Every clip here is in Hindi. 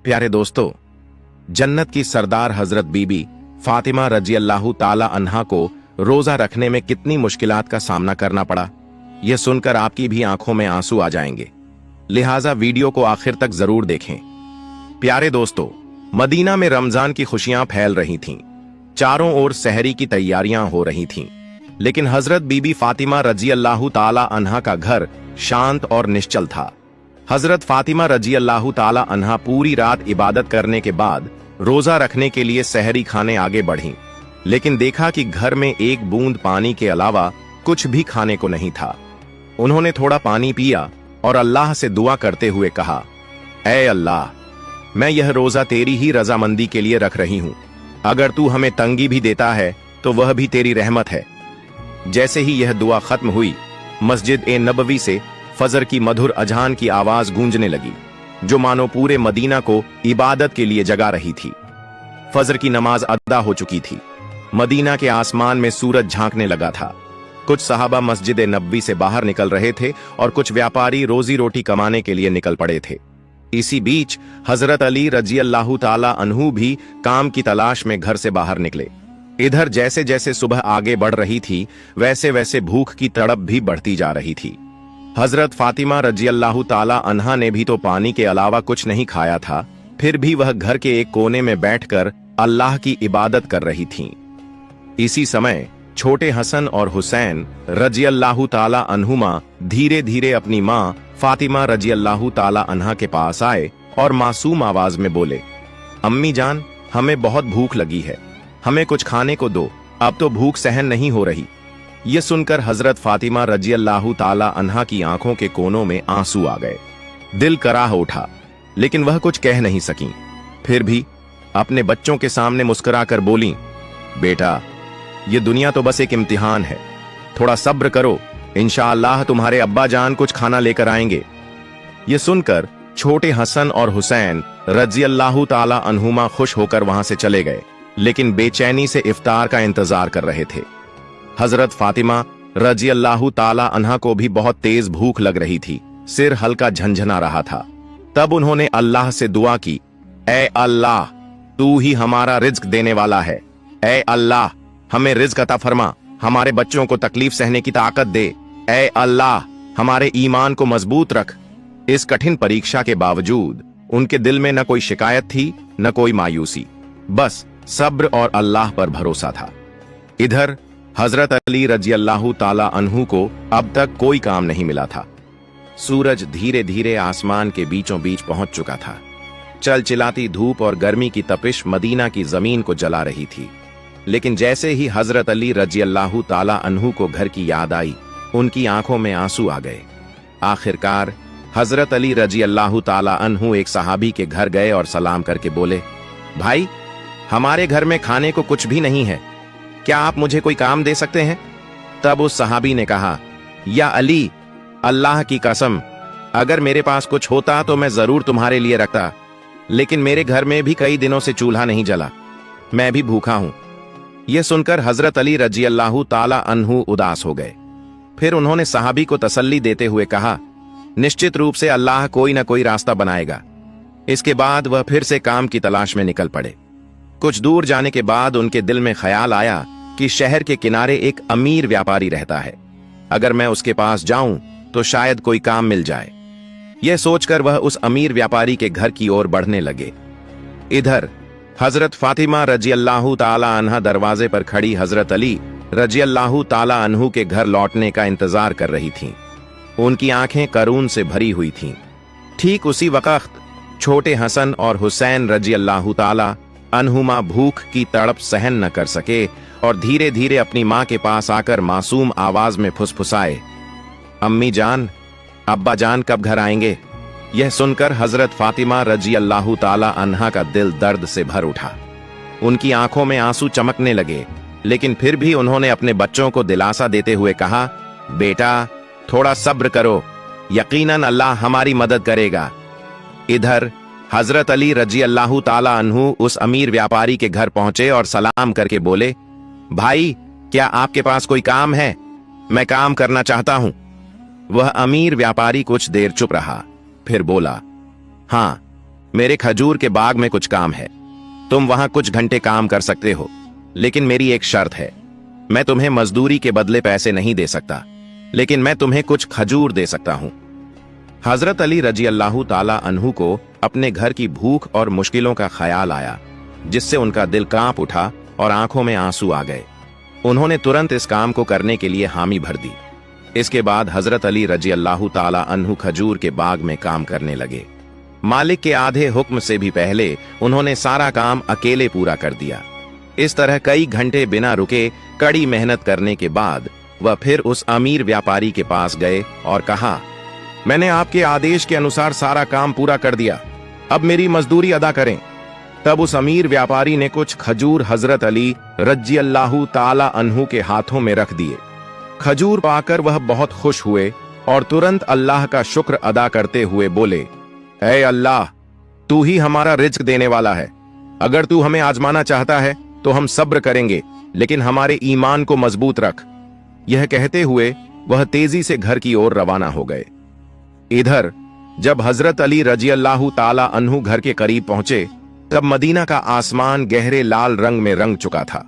प्यारे दोस्तों, जन्नत की सरदार हजरत बीबी फातिमा रजी अल्लाह ताला अन्हा को रोजा रखने में कितनी मुश्किलात का सामना करना पड़ा, यह सुनकर आपकी भी आंखों में आंसू आ जाएंगे। लिहाजा वीडियो को आखिर तक जरूर देखें। प्यारे दोस्तों, मदीना में रमजान की खुशियां फैल रही थीं। चारों ओर सहरी की तैयारियां हो रही थीं, लेकिन हजरत बीबी फातिमा रजी अल्लाह ताला अन्हा का घर शांत और निश्चल था। हजरत फातिमा रजी अल्लाह ताला अन्हा पूरी रात इबादत करने के बाद रोजा रखने के लिए सहरी खाने आगे बढ़ीं, लेकिन देखा कि घर में एक बूंद पानी के अलावा कुछ भी खाने को नहीं था। उन्होंने थोड़ा पानी पिया और अल्लाह से दुआ करते हुए कहा, ऐ अल्लाह, मैं यह रोजा तेरी ही रजामंदी के लिए रख रही हूं। अगर तू हमें तंगी भी देता है तो वह भी तेरी रहमत है। जैसे ही यह दुआ खत्म हुई, मस्जिद ए नबवी से फजर की मधुर अजान की आवाज गूंजने लगी, जो मानो पूरे मदीना को इबादत के लिए जगा रही थी। फजर की नमाज अदा हो चुकी थी। मदीना के आसमान में सूरज झांकने लगा था। कुछ सहाबा मस्जिद ए नबवी से बाहर निकल रहे थे और कुछ व्यापारी रोजी रोटी कमाने के लिए निकल पड़े थे। इसी बीच हजरत अली रजी अल्लाह ताला अन्हु भी काम की तलाश में घर से बाहर निकले। इधर जैसे जैसे सुबह आगे बढ़ रही थी, वैसे वैसे भूख की तड़प भी बढ़ती जा रही थी। हजरत फातिमा रजी अल्लाह ताला अन्हा ने भी तो पानी के अलावा कुछ नहीं खाया था, फिर भी वह घर के एक कोने में बैठकर अल्लाह की इबादत कर रही थीं। इसी समय छोटे हसन और हुसैन रजी अल्लाह ताला अन्हुमा धीरे धीरे अपनी मां फातिमा रजी अल्लाह ताला अन्हा के पास आए और मासूम आवाज में बोले, अम्मी जान, हमें बहुत भूख लगी है, हमें कुछ खाने को दो, अब तो भूख सहन नहीं हो रही। यह सुनकर हजरत फातिमा रजी अल्लाह ताला अन्हा की आंखों के कोनों में आंसू आ गए। दिल कराह उठा, लेकिन वह कुछ कह नहीं सकी। फिर भी अपने बच्चों के सामने मुस्कुराकर बोली, बेटा, ये दुनिया तो बस एक इम्तिहान है, थोड़ा सब्र करो, इंशाअल्लाह तुम्हारे अब्बा जान कुछ खाना लेकर आएंगे। यह सुनकर छोटे हसन और हुसैन रजी अल्लाह ताला अन्हुमा खुश होकर वहां से चले गए, लेकिन बेचैनी से इफ्तार का इंतजार कर रहे थे। हजरत फातिमा रजी अल्लाह ताला अन्हा को भी बहुत तेज भूख लग रही थी, सिर हल्का झंझना रहा था। तब उन्होंने अल्लाह से दुआ की, ऐ अल्लाह, तू ही हमारा रिज्क देने वाला है। ऐ अल्लाह, हमें रिज्क अता फरमा, हमारे बच्चों को तकलीफ सहने की ताकत दे। ऐ अल्लाह, हमारे ईमान को मजबूत रख। इस कठिन परीक्षा के बावजूद उनके दिल में न कोई शिकायत थी, न कोई मायूसी, बस सब्र और अल्लाह पर भरोसा था। इधर हजरत अली रजी अल्लाह ताला अन्हु को अब तक कोई काम नहीं मिला था। सूरज धीरे धीरे आसमान के बीचों बीच पहुंच चुका था। चलचिलाती धूप और गर्मी की तपिश मदीना की जमीन को जला रही थी। लेकिन जैसे ही हजरत अली रजी अल्लाह ताला अन्हु को घर की याद आई, उनकी आंखों में आंसू आ गए। आखिरकार हजरत अली रजी अल्लाह ताला अन्हु एक सहाबी के घर गए और सलाम करके बोले, भाई, हमारे घर में खाने को कुछ भी नहीं है, क्या आप मुझे कोई काम दे सकते हैं? तब उस सहाबी ने कहा, या अली, अल्लाह की कसम, अगर मेरे पास कुछ होता तो मैं जरूर तुम्हारे लिए रखता, लेकिन मेरे घर में भी कई दिनों से चूल्हा नहीं जला, मैं भी भूखा हूं। यह सुनकर हजरत अली रजी अल्लाह ताला अन्हु उदास हो गए। फिर उन्होंने सहाबी को तसल्ली देते हुए कहा, निश्चित रूप से अल्लाह कोई ना कोई रास्ता बनाएगा। इसके बाद वह फिर से काम की तलाश में निकल पड़े। कुछ दूर जाने के बाद उनके दिल में ख्याल आया कि शहर के किनारे एक अमीर व्यापारी रहता है, अगर मैं उसके पास जाऊं तो शायद कोई काम मिल जाए। यह सोचकर वह उस अमीर व्यापारी के घर की ओर बढ़ने लगे। इधर हजरत फातिमा रजी अल्लाह ताला अन्हा दरवाजे पर खड़ी हजरत अली रजी अल्लाह ताला अन्हु के घर लौटने का इंतजार कर रही थीं। उनकी आंखें करून से भरी हुई थीं। ठीक उसी वक्त छोटे हसन और हुसैन रजी अल्लाह ताला अन्हुमा भूख की तड़प सहन न कर सके और धीरे धीरे अपनी मां के पास आकर मासूम आवाज में फुसफुसाए, अम्मी जान, अब्बा जान कब घर आएंगे? यह सुनकर हजरत फातिमा रजी अल्लाह ताला अन्हा का दिल दर्द से भर उठा। उनकी आंखों में आंसू चमकने लगे, लेकिन फिर भी उन्होंने अपने बच्चों को दिलासा देते हुए कहा, बेटा, थोड़ा सब्र करो, यकीनन अल्लाह हमारी मदद करेगा। इधर हजरत अली रजी अल्लाह ताला अन्हु उस अमीर व्यापारी के घर पहुंचे और सलाम करके बोले, भाई, क्या आपके पास कोई काम है? मैं काम करना चाहता हूं। वह अमीर व्यापारी कुछ देर चुप रहा, फिर बोला, हां, मेरे खजूर के बाग में कुछ काम है। तुम वहां कुछ घंटे काम कर सकते हो, लेकिन मेरी एक शर्त है। मैं तुम्हें मजदूरी के बदले पैसे नहीं दे सकता, लेकिन मैं तुम्हें कुछ खजूर दे सकता हूं। हजरत अली रजी अल्लाह ताला अन्हु को अपने घर की भूख और मुश्किलों का ख्याल आया, जिससे उनका दिल कांप उठा और आंखों में आंसू आ गए। उन्होंने तुरंत इस काम को करने के लिए हामी भर दी। इसके बाद हजरत अली रजी अल्लाह ताला अन्हु खजूर के बाग में काम करने लगे। मालिक के आधे हुक्म से भी पहले उन्होंने सारा काम अकेले पूरा कर दिया। इस तरह कई घंटे बिना रुके कड़ी मेहनत करने के बाद वह फिर उस अमीर व्यापारी के पास गए और कहा, मैंने आपके आदेश के अनुसार सारा काम पूरा कर दिया, अब मेरी मजदूरी अदा करें। तब उस अमीर व्यापारी ने कुछ खजूर हजरत अली रजी अल्लाह ताला अन्हु के हाथों में रख दिए। खजूर पाकर वह बहुत खुश हुए और तुरंत अल्लाह का शुक्र अदा करते हुए बोले, ऐ अल्लाह, तू ही हमारा रिज्क देने वाला है। अगर तू हमें आजमाना चाहता है तो हम सब्र करेंगे, लेकिन हमारे ईमान को मजबूत रख। यह कहते हुए वह तेजी से घर की ओर रवाना हो गए। इधर जब हजरत अली रजी अल्लाह ताला अन्हु घर के करीब पहुंचे, तब मदीना का आसमान गहरे लाल रंग में रंग चुका था।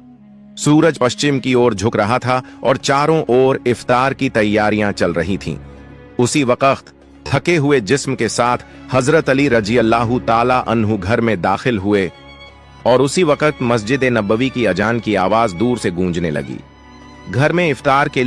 सूरज पश्चिम की ओर झुक रहा था और चारों ओर इफ्तार की तैयारियां चल रही थीं। उसी वक्त थके हुए जिस्म के साथ हजरत अली रजी अल्लाह ताला अन्हु घर में दाखिल हुए और उसी वक्त मस्जिद नबवी की अजान की आवाज दूर से गूंजने लगी। घर में इफ्तार के